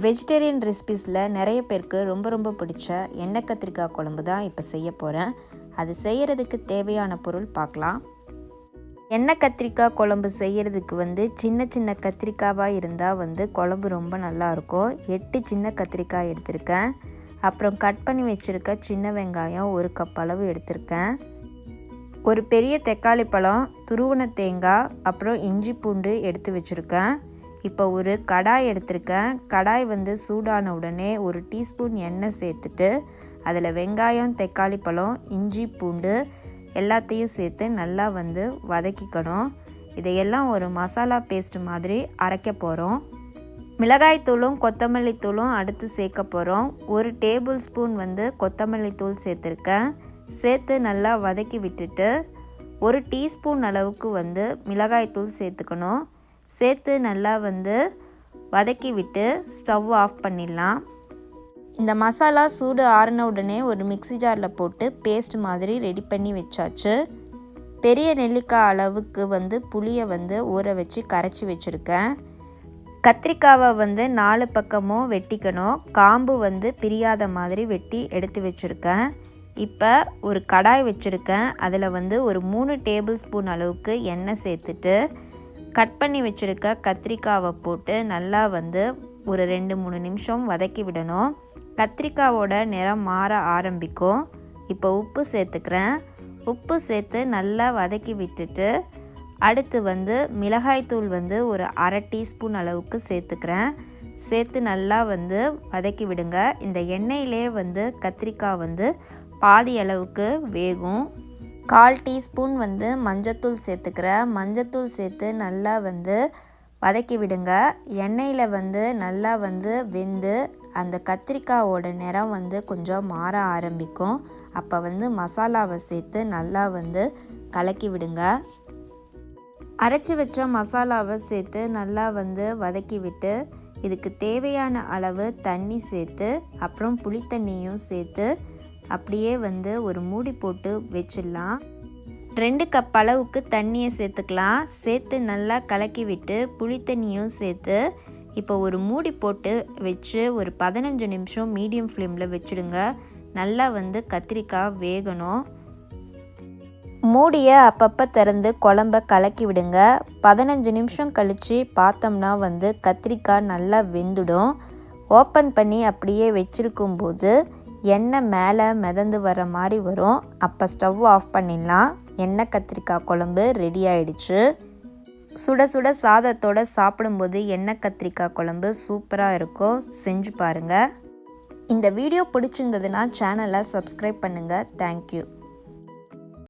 Vegetarian ரெசிபீஸில் நிறைய பேருக்கு ரொம்ப பிடிச்ச எண்ணெய் கத்திரிக்காய் குழம்பு தான் இப்போ செய்ய போகிறேன். அது செய்கிறதுக்கு தேவையான பொருள் பார்க்கலாம். எண்ணெய் கத்திரிக்காய் குழம்பு செய்கிறதுக்கு சின்ன கத்திரிக்காவாக இருந்தால் குழம்பு ரொம்ப நல்லாயிருக்கும். 8 சின்ன கத்திரிக்காய் எடுத்திருக்கேன். அப்புறம் கட் பண்ணி வச்சுருக்க சின்ன வெங்காயம் 1 கப் அளவு எடுத்திருக்கேன். ஒரு பெரிய தக்காளி பழம், துருவன தேங்காய், அப்புறம் இஞ்சி பூண்டு எடுத்து வச்சுருக்கேன். இப்போ ஒரு கடாய் எடுத்திருக்கேன். கடாய் சூடான உடனே 1 டீஸ்பூன் எண்ணெய் சேர்த்துட்டு அதில் வெங்காயம், தக்காளி பழம், இஞ்சி பூண்டு எல்லாத்தையும் சேர்த்து நல்லா வதக்கிக்கணும். இதையெல்லாம் ஒரு மசாலா பேஸ்ட் மாதிரி அரைக்க போகிறோம். மிளகாய் தூளும் கொத்தமல்லி தூளும் அடுத்து சேர்க்க போகிறோம். 1 டேபிள் ஸ்பூன் கொத்தமல்லி தூள் சேர்த்துருக்கேன். சேர்த்து நல்லா வதக்கி விட்டுட்டு 1 டீஸ்பூன் அளவுக்கு மிளகாய் தூள் சேர்த்துக்கணும். சேர்த்து நல்லா வதக்கி விட்டு ஸ்டவ் ஆஃப் பண்ணிடலாம். இந்த மசாலா சூடு ஆறின உடனே ஒரு மிக்ஸி ஜாரில் போட்டு பேஸ்ட் மாதிரி ரெடி பண்ணி வச்சாச்சு. பெரிய நெல்லிக்காய் அளவுக்கு புளியை ஊற வச்சு கரைச்சி வச்சுருக்கேன். கத்திரிக்காவை 4 பக்கமும் வெட்டிக்கணும். காம்பு பிரியாத மாதிரி வெட்டி எடுத்து வச்சுருக்கேன். இப்போ ஒரு கடாய் வச்சுருக்கேன். அதில் ஒரு 3 டேபிள் ஸ்பூன் அளவுக்கு எண்ணெய் சேர்த்துட்டு கட் பண்ணி வச்சுருக்க கத்திரிக்காவை போட்டு நல்லா ஒரு 2-3 நிமிஷம் வதக்கி விடணும். கத்திரிக்காவோட நிறம் மாற ஆரம்பிக்கும். இப்போ உப்பு சேர்த்துக்கிறேன். உப்பு சேர்த்து நல்லா வதக்கி விட்டுட்டு அடுத்து மிளகாய்த்தூள் ஒரு 1/2 டீஸ்பூன் அளவுக்கு சேர்த்துக்கிறேன். சேர்த்து நல்லா வதக்கி விடுங்க. இந்த எண்ணெயிலே கத்திரிக்காய் பாதி அளவுக்கு வேகும். 1/4 டீஸ்பூன் மஞ்சத்தூள் சேர்த்துக்கிறேன். மஞ்சத்தூள் சேர்த்து நல்லா வதக்கி விடுங்க. எண்ணெயில் நல்லா வெந்து அந்த கத்திரிக்காயோட நிறம் கொஞ்சம் மாற ஆரம்பிக்கும். அப்போ மசாலாவை சேர்த்து நல்லா கலக்கி விடுங்க. அரைச்சி வச்ச மசாலாவை சேர்த்து நல்லா வதக்கி விட்டு இதுக்கு தேவையான அளவு தண்ணி சேர்த்து அப்புறம் புளி தண்ணியும் சேர்த்து அப்படியே ஒரு மூடி போட்டு வச்சிடலாம். 2 கப் அளவுக்கு தண்ணியை சேர்த்துக்கலாம். சேர்த்து நல்லா கலக்கி விட்டு புளி தண்ணியும் சேர்த்து இப்போ ஒரு மூடி போட்டு வச்சு ஒரு 15 நிமிஷம் மீடியம் ஃப்ளேமில் வச்சுடுங்க. நல்லா கத்திரிக்காய் வேகணும். மூடியை அப்பப்போ திறந்து குழம்ப கலக்கி விடுங்க. 15 நிமிஷம் கழித்து பார்த்தோம்னா கத்திரிக்காய் நல்லா வெந்துடும். ஓப்பன் பண்ணி அப்படியே வச்சுருக்கும்போது எண்ணெய் மேலே மிதந்து வர மாதிரி வரும். அப்போ ஸ்டவ் ஆஃப் பண்ணிடலாம். எண்ணெய் கத்திரிக்காய் குழம்பு ரெடி ஆயிடுச்சு. சுட சுட சாதத்தோடு சாப்பிடும்போது எண்ணெய் கத்திரிக்காய் குழம்பு சூப்பராக இருக்கும். செஞ்சு பாருங்கள். இந்த வீடியோ பிடிச்சிருந்ததுன்னா சேனலை சப்ஸ்கிரைப் பண்ணுங்கள். தேங்க்யூ.